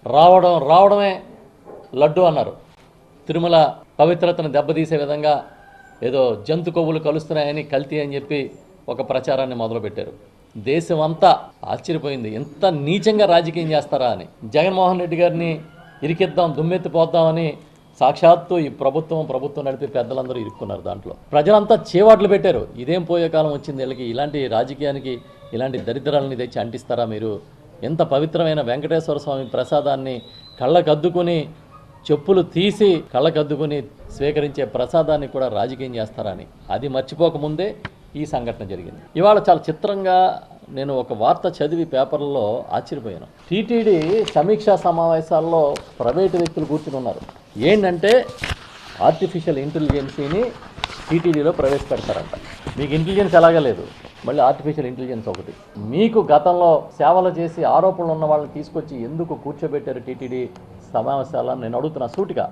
రావడమే లడ్డు అన్నారు. తిరుమల పవిత్రతను దెబ్బతీసే విధంగా ఏదో జంతు కొవ్వులు కలుస్తున్నాయని, కల్తీ అని చెప్పి ఒక ప్రచారాన్ని మొదలుపెట్టారు. దేశం అంతా ఆశ్చర్యపోయింది, ఎంత నీచంగా రాజకీయం చేస్తారా అని. జగన్మోహన్ రెడ్డి గారిని ఇరికిద్దాం, దుమ్మెత్తిపోద్దామని సాక్షాత్తు ఈ ప్రభుత్వం నడిపే పెద్దలందరూ ఇరుక్కున్నారు దాంట్లో. ప్రజలంతా చేవాట్లు పెట్టారు. ఇదేం పోయే కాలం వచ్చింది వీళ్ళకి, ఇలాంటి రాజకీయానికి ఇలాంటి దరిద్రాలని తెచ్చి అంటిస్తారా మీరు? ఎంత పవిత్రమైన వెంకటేశ్వర స్వామి ప్రసాదాన్ని కళ్ళకద్దుకుని, చెప్పులు తీసి కళ్ళకద్దుకుని స్వీకరించే ప్రసాదాన్ని కూడా రాజకీయం చేస్తారని, అది మర్చిపోకముందే ఈ సంఘటన జరిగింది. ఇవాళ చాలా చిత్రంగా నేను ఒక వార్త చదివి పేపర్లలో ఆశ్చర్యపోయాను. టీటీడీ సమీక్షా సమావేశాల్లో ప్రైవేటు వ్యక్తులు కూర్చుని ఉన్నారు. ఏంటంటే ఆర్టిఫిషియల్ ఇంటెలిజెన్సీని టీటీడీలో ప్రవేశపెడతారంట. మీకు ఇంటెలిజెన్స్ ఎలాగా లేదు, మళ్ళీ ఆర్టిఫిషియల్ ఇంటెలిజెన్స్ ఒకటి. మీకు గతంలో సేవలు చేసి ఆరోపణలు ఉన్న వాళ్ళని తీసుకొచ్చి ఎందుకు కూర్చోబెట్టారు టీటీడీ సమావేశాలను నేను అడుగుతున్నా సూటిగా.